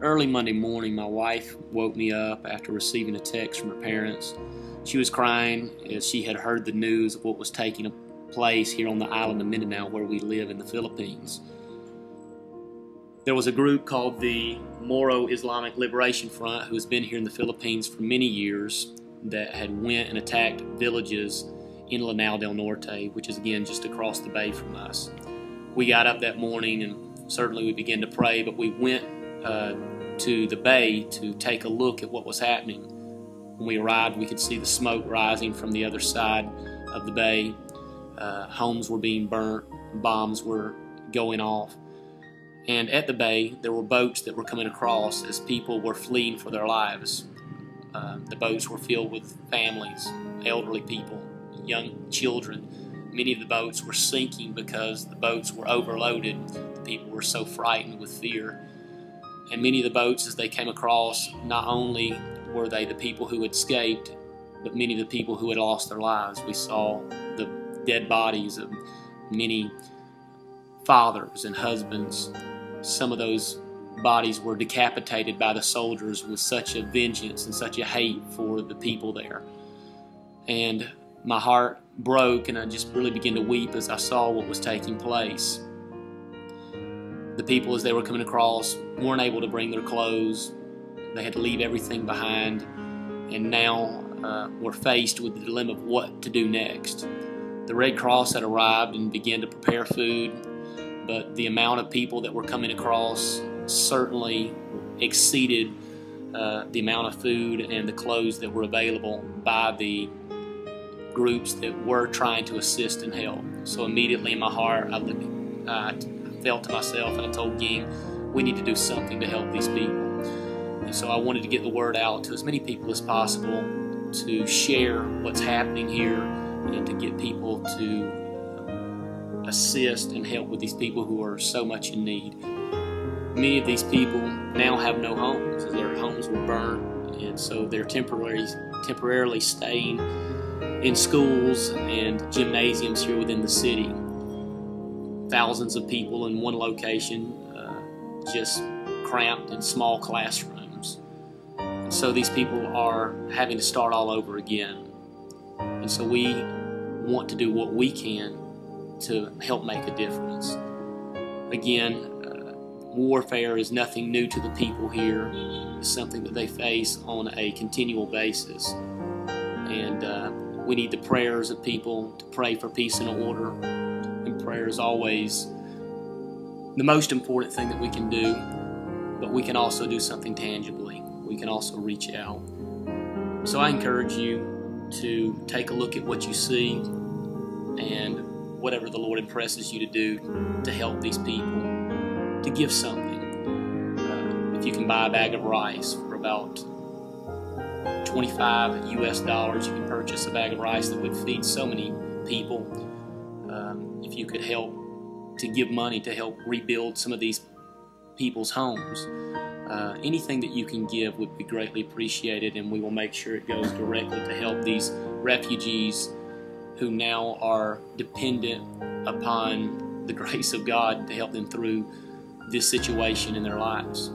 Early Monday morning, my wife woke me up after receiving a text from her parents. She was crying as she had heard the news of what was taking place here on the island of Mindanao, where we live in the Philippines. There was a group called the Moro Islamic Liberation Front who has been here in the Philippines for many years that had went and attacked villages in Lanao del Norte, which is again just across the bay from us. We got up that morning and certainly we began to pray, but we went to the bay to take a look at what was happening. When we arrived, we could see the smoke rising from the other side of the bay. Homes were being burnt, bombs were going off. And at the bay, there were boats that were coming across as people were fleeing for their lives. The boats were filled with families, elderly people, young children. Many of the boats were sinking because the boats were overloaded. The people were so frightened with fear. And many of the boats, as they came across, not only were they the people who had escaped, but many of the people who had lost their lives. We saw the dead bodies of many fathers and husbands. Some of those bodies were decapitated by the soldiers with such a vengeance and such a hate for the people there. And my heart broke, and I just really began to weep as I saw what was taking place. The people, as they were coming across, weren't able to bring their clothes. They had to leave everything behind, and now were faced with the dilemma of what to do next. The Red Cross had arrived and began to prepare food, but the amount of people that were coming across certainly exceeded the amount of food and the clothes that were available by the groups that were trying to assist and help. So immediately in my heart, I felt to myself and I told Ging, we need to do something to help these people. And so I wanted to get the word out to as many people as possible to share what's happening here and to get people to assist and help with these people who are so much in need. Many of these people now have no homes, as their homes were burned, and so they're temporarily staying in schools and gymnasiums here within the city. Thousands of people in one location, just cramped in small classrooms. And so these people are having to start all over again. And so we want to do what we can to help make a difference. Again, warfare is nothing new to the people here. It's something that they face on a continual basis. And we need the prayers of people to pray for peace and order. And prayer is always the most important thing that we can do, but we can also do something tangibly. We can also reach out. So I encourage you to take a look at what you see and whatever the Lord impresses you to do to help these people, to give something. If you can buy a bag of rice for about $25 US, you can purchase a bag of rice that would feed so many people. If you could help to give money to help rebuild some of these people's homes, anything that you can give would be greatly appreciated, and we will make sure it goes directly to help these refugees who now are dependent upon the grace of God to help them through this situation in their lives.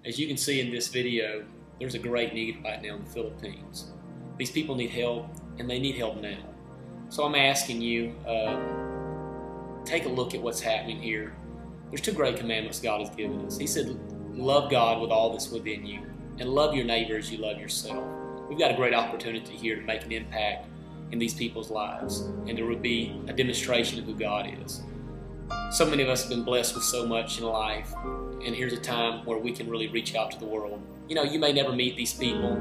As you can see in this video, there's a great need right now in the Philippines. These people need help, and they need help now. So I'm asking you, take a look at what's happening here. There's two great commandments God has given us. He said, love God with all that's within you, and love your neighbor as you love yourself. We've got a great opportunity here to make an impact in these people's lives, and there would be a demonstration of who God is. So many of us have been blessed with so much in life, and here's a time where we can really reach out to the world. You know, you may never meet these people,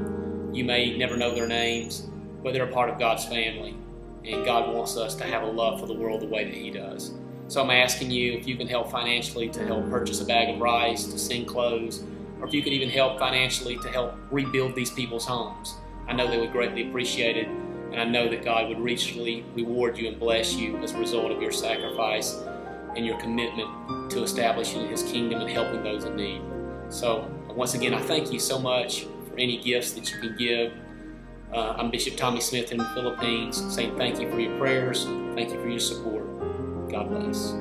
you may never know their names, but they're a part of God's family, and God wants us to have a love for the world the way that He does. So I'm asking you if you can help financially to help purchase a bag of rice, to send clothes, or if you could even help financially to help rebuild these people's homes. I know they would greatly appreciate it, and I know that God would richly reward you and bless you as a result of your sacrifice and your commitment to establishing His kingdom and helping those in need. So once again, I thank you so much for any gifts that you can give. I'm Bishop Tommy Smith in the Philippines, saying thank you for your prayers, thank you for your support. God bless.